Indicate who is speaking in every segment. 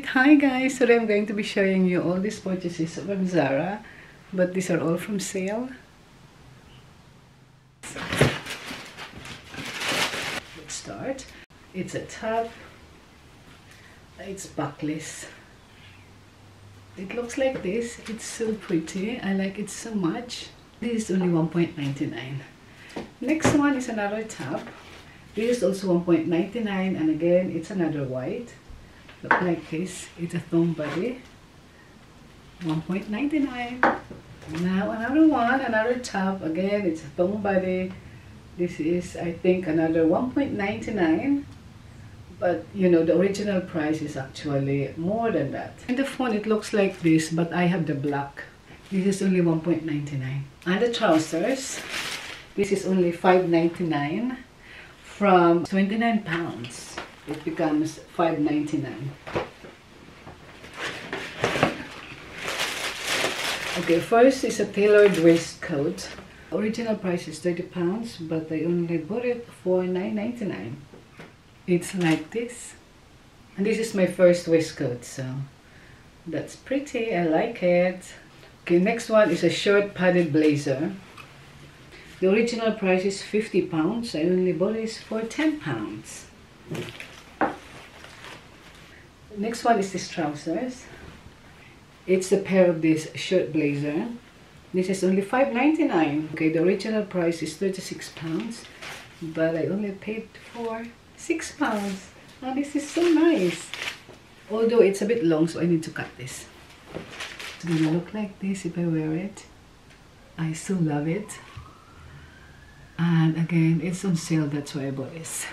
Speaker 1: Hi guys, today I'm going to be showing you all these purchases from Zara, but these are all from sale. So, let's start. It's a top. It's backless. It looks like this. It's so pretty. I like it so much. This is only $1.99. Next one is another top. This is also $1.99, and again it's another white. Look like this. It's a thong body. $1.99. Now another one, another top. Again, it's a thong body. This is, I think, another $1.99. But you know, the original price is actually more than that. In the phone it looks like this, but I have the black. This is only $1.99. And the trousers, this is only $5.99. From 29 pounds, it becomes $5.99. Okay, first is a tailored waistcoat. Original price is 30 pounds, but I only bought it for $9.99. It's like this. And this is my first waistcoat, so that's pretty. I like it. Okay, next one is a short padded blazer. The original price is 50 pounds. I only bought this for 10 pounds. Next one is these trousers. It's a pair of this short blazer. This is only $5.99. Okay, the original price is 36 pounds, but I only paid for 6 pounds. And this is so nice. Although it's a bit long, so I need to cut this. It's gonna look like this if I wear it. I still love it. And again, it's on sale, that's why I bought this.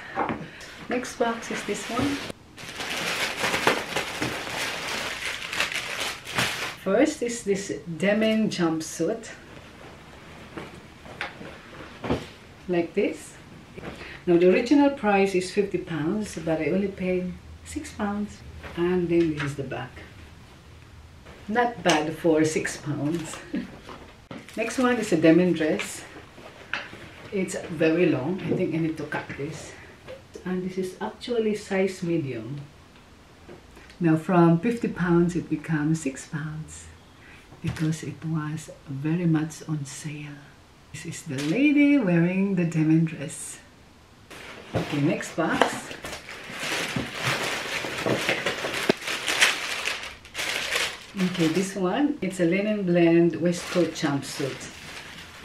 Speaker 1: Next box is this one. First is this denim jumpsuit. Like this. Now the original price is 50 pounds, but I only paid 6 pounds. And then this is the back. Not bad for 6 pounds. Next one is a denim dress. It's very long. I think I need to cut this. And this is actually size medium. Now from 50 pounds it becomes 6 pounds because it was very much on sale. This is the lady wearing the denim dress. Okay, next box. Okay, this one, it's a linen blend waistcoat jumpsuit.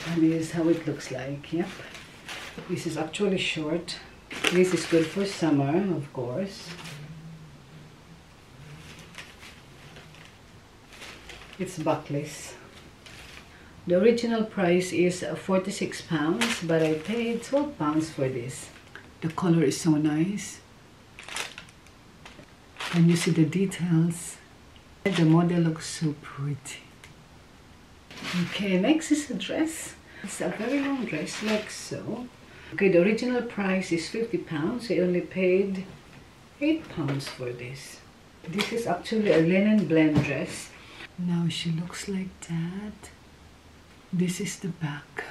Speaker 1: And this is how it looks like. Yep. This is actually short. This is good for summer, of course. It's backless. The original price is 46 pounds, but I paid 12 pounds for this. The color is so nice. And you see the details. The model looks so pretty. Okay, next is a dress. It's a very long dress, like so. Okay, the original price is 50 pounds. I only paid 8 pounds for this. This is actually a linen blend dress. Now she looks like that. This is the back.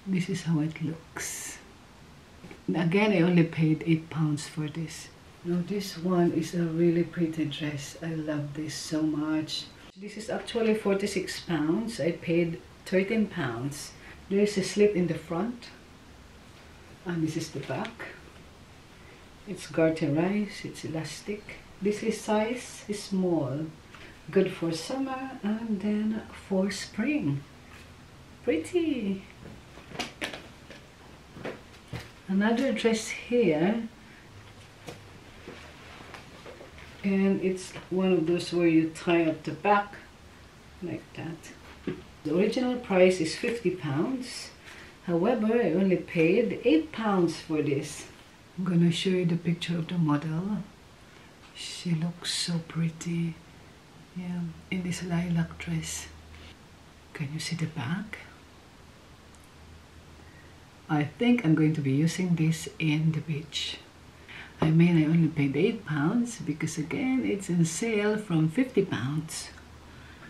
Speaker 1: This is how it looks. Again, I only paid 8 pounds for this. Now this one is a really pretty dress. I love this so much. This is actually 46 pounds. I paid 13 pounds. There is a slit in the front. And this is the back. It's garterized. It's elastic. This is size small. Good for summer and then for spring. Pretty. Another dress here. And it's one of those where you tie up the back like that. The original price is 50 pounds. However, I only paid 8 pounds for this. I'm gonna show you the picture of the model. She looks so pretty. Yeah, in this lilac dress. Can you see the back? I think I'm going to be using this in the beach. I mean, I only paid 8 pounds because again, it's in sale from 50 pounds.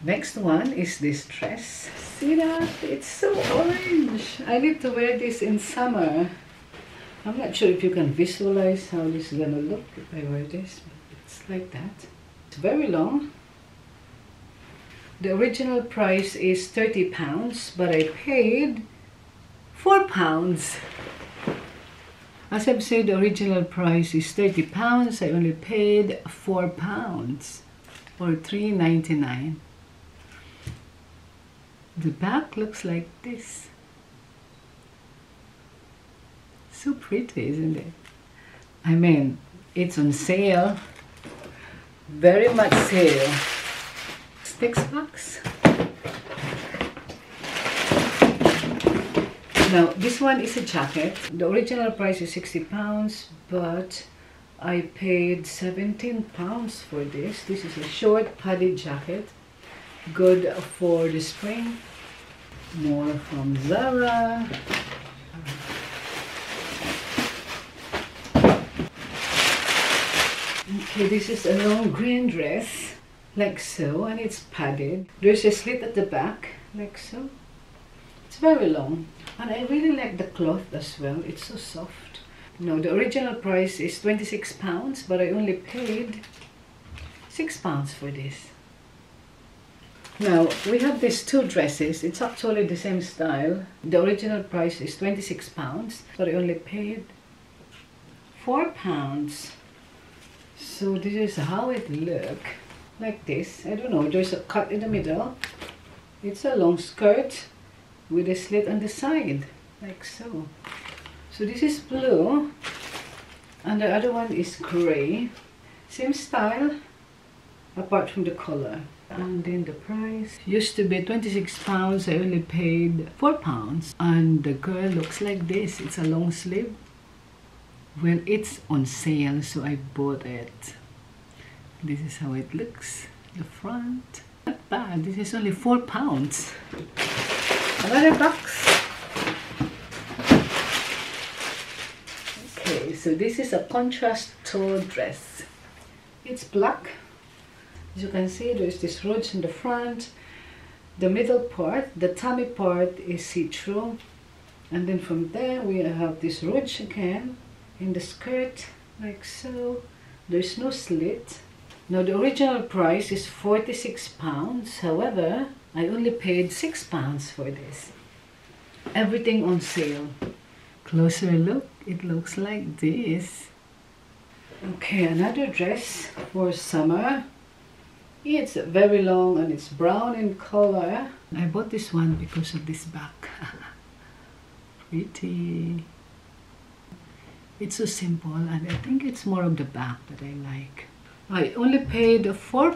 Speaker 1: Next one is this dress. See that? It's so orange. I need to wear this in summer. I'm not sure if you can visualize how this is gonna look if I wear this. It's like that. It's very long. The original price is £30, but I paid £4. As I've said, the original price is £30. I only paid £4 or $3.99. The back looks like this. So pretty, isn't it? I mean, it's on sale. Very much sale. $6. Now, this one is a jacket. The original price is £60, but I paid £17 for this. This is a short padded jacket. Good for the spring. More from Zara. Okay, this is a long green dress, like so, and it's padded. There's a slit at the back, like so. It's very long, and I really like the cloth as well. It's so soft. No, the original price is £26, but I only paid £6 for this. Now, we have these two dresses. It's actually the same style. The original price is £26, but I only paid £4. So this is how it looks, like this. I don't know, there's a cut in the middle. It's a long skirt with a slit on the side, like so. So this is blue, and the other one is gray. Same style, apart from the color. And then the price used to be £26. I only paid £4. And the girl looks like this. It's a long sleeve. Well, it's on sale, so I bought it. This is how it looks. The front. Not bad. This is only £4. Another box. Okay, so this is a contrast tall dress. It's black. As you can see, there's this ruche in the front. The middle part, the tummy part, is see-through. And then from there, we have this ruche again in the skirt, like so. There's no slit. Now, the original price is £46. However, I only paid £6 for this. Everything on sale. Closer look, it looks like this. Okay, another dress for summer. It's very long and it's brown in color. I bought this one because of this back. Pretty. It's so simple, and I think it's more of the back that I like. I only paid £4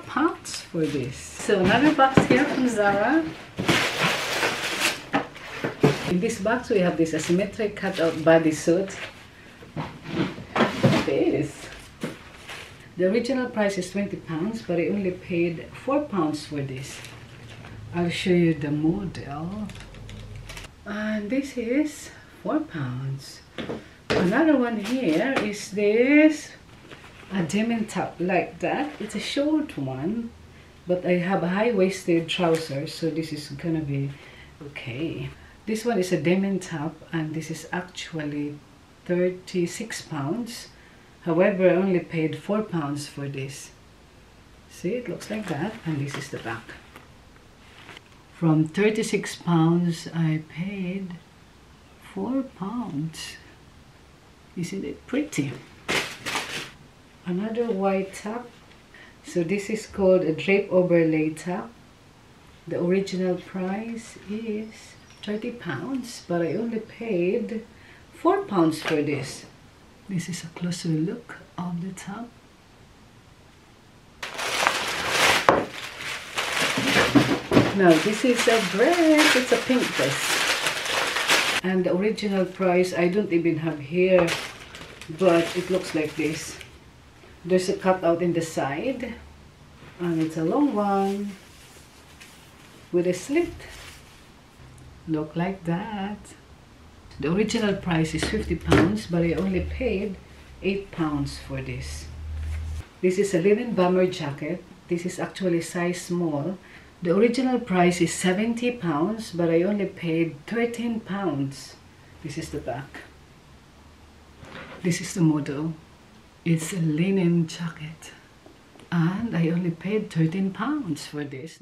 Speaker 1: for this. So another box here from Zara. In this box we have this asymmetric cutout bodysuit. This. The original price is £20, but I only paid £4 for this. I'll show you the model. And this is £4. Another one here is this, a denim top like that. It's a short one, but I have high-waisted trousers, so this is gonna be okay. This one is a denim top, and this is actually £36. However, I only paid £4 for this. See, it looks like that, and this is the back. From £36, I paid £4. Isn't it pretty? Another white top. So this is called a drape overlay top. The original price is £30, but I only paid £4 for this. This is a closer look of the top. Now this is a dress. It's a pink dress. And the original price, I don't even have here, but it looks like this. There's a cutout in the side, and it's a long one with a slit. Look like that. The original price is £50, but I only paid £8 for this. This is a linen bomber jacket. This is actually size small. The original price is £70, but I only paid £13. This is the back. This is the model. It's a linen jacket. and I only paid 13 pounds for this.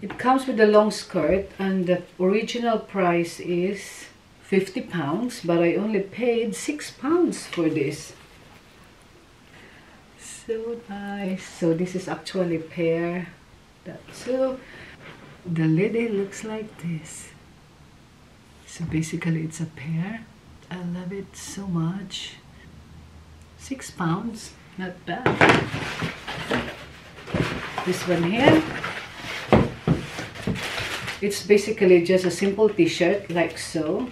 Speaker 1: It comes with a long skirt, and the original price is 50 pounds, but I only paid 6 pounds for this. So nice. So this is actually a pair. So the lady looks like this. So basically it's a pair. I love it so much. 6 pounds, not bad. This one here, it's basically just a simple t-shirt like so.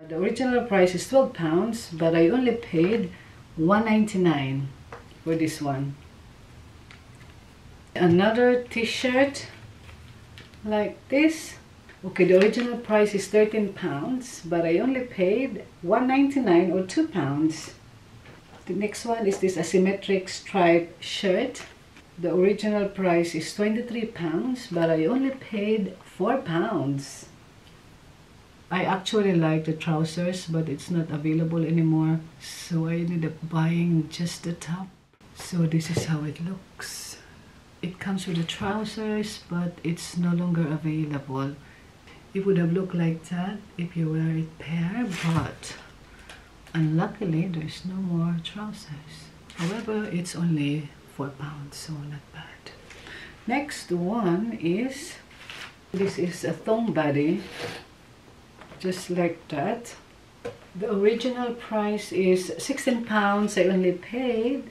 Speaker 1: The original price is 12 pounds, but I only paid $1.99 for this one. Another t-shirt like this. Okay, the original price is 13 pounds, but I only paid $1.99 or 2 pounds. The next one is this asymmetric striped shirt. The original price is 23 pounds, but I only paid 4 pounds. I actually like the trousers, but it's not available anymore, so I ended up buying just the top. So this is how it looks. It comes with the trousers, but it's no longer available. It would have looked like that if you wear it pair, but unluckily there's no more trousers. However, it's only 4 pounds, so not bad. Next one is, this is a thong body, just like that. The original price is 16 pounds. I only paid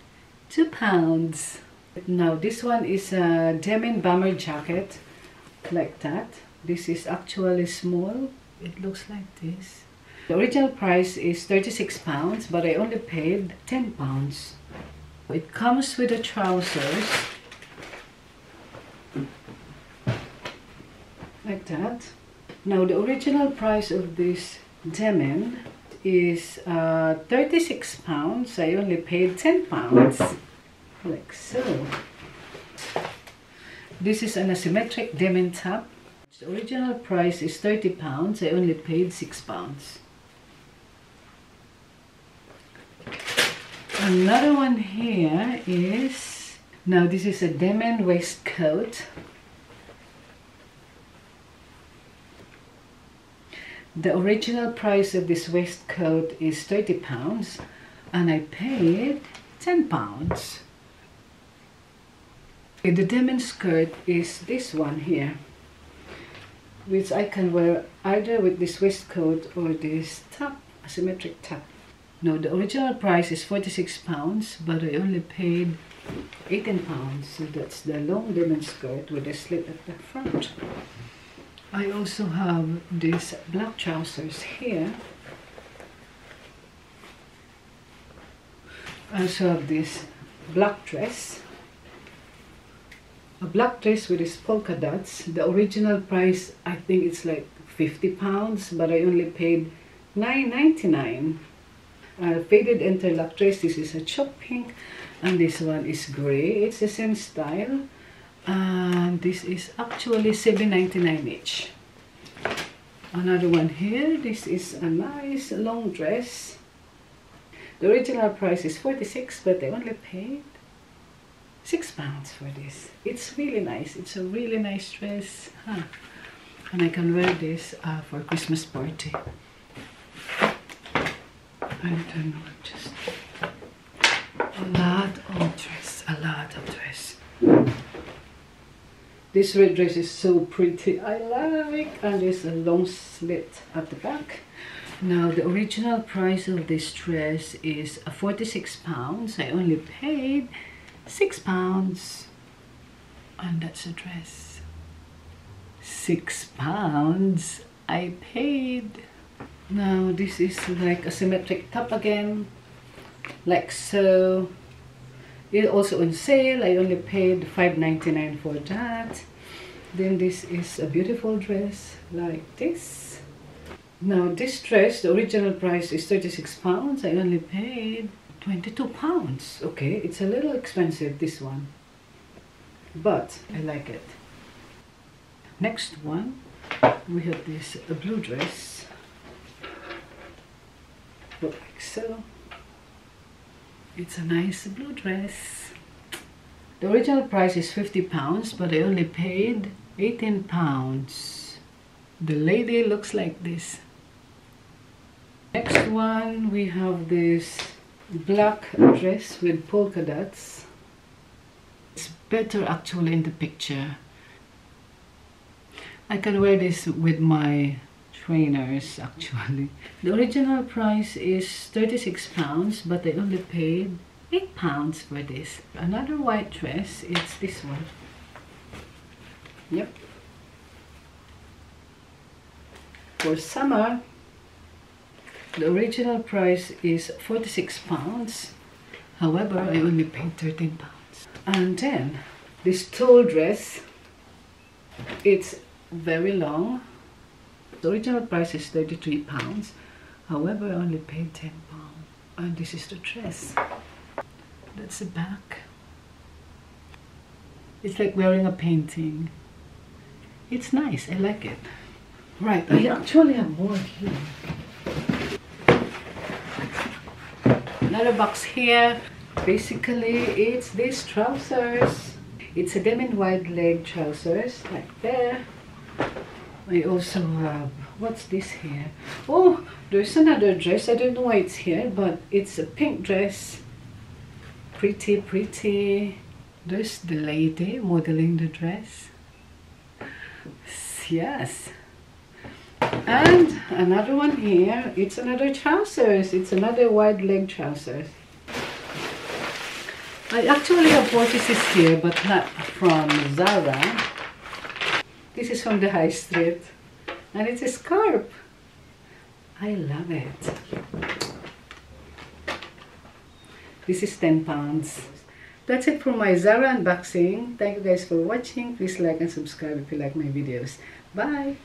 Speaker 1: 2 pounds. Now this one is a denim bomber jacket, like that. This is actually small. It looks like this. The original price is 36 pounds, but I only paid 10 pounds. It comes with the trousers, like that. Now the original price of this denim is 36 pounds. I only paid 10 pounds, like so. This is an asymmetric denim top. The original price is 30 pounds. I only paid 6 pounds. Another one here is, now this is a denim waistcoat. The original price of this waistcoat is 30 pounds, and I paid 10 pounds. The denim skirt is this one here, which I can wear either with this waistcoat or this top, asymmetric top. Now the original price is 46 pounds, but I only paid 18 pounds. So that's the long denim skirt with a slit at the front. I also have these black trousers here. I also have this black dress. A black dress with these polka dots. The original price, I think it's like 50 pounds, but I only paid $9.99. Faded interlock dress. This is a chalk pink, and this one is gray. It's the same style, and this is actually $7.99 each. Another one here. This is a nice long dress. The original price is 46, but I only paid 6 pounds for this. It's really nice. It's a really nice dress, and I can wear this for Christmas party. I don't know, just a lot of dress. This red dress is so pretty. I love it, and there's a long slit at the back. Now the original price of this dress is 46 pounds. I only paid 6 pounds, and that's a dress. 6 pounds I paid. Now this is like a symmetric top again, like so. It's also on sale. I only paid $5.99 for that. Then this is a beautiful dress like this. Now this dress, the original price is 36 pounds. I only paid 22 pounds. Okay, it's a little expensive, this one, but I like it. Next one, we have this blue dress. Look like so. It's a nice blue dress. The original price is £50, but I only paid £18. The lady looks like this. Next one, we have this black dress with polka dots. It's better actually in the picture. I can wear this with my trainers actually. The original price is £36, but I only paid £8 for this. Another white dress, it's this one. Yep. For summer, the original price is £46. However, I only paid £13. And then this tall dress, it's very long. The original price is £33. However, I only paid £10. And this is the dress. That's the back. It's like wearing a painting. It's nice, I like it. Right, I actually have more here. Another box here. Basically, it's these trousers. It's a denim wide leg trousers, like there. I also have, what's this here? Oh, there's another dress. I don't know why it's here, but it's a pink dress. Pretty, pretty. There's the lady modeling the dress. Yes. And another one here. It's another trousers. It's another wide leg trousers. I actually have purchases here, but not from Zara. This is from the high street. And it's a scarf. I love it. This is £10. That's it for my Zara unboxing. Thank you guys for watching. Please like and subscribe if you like my videos. Bye!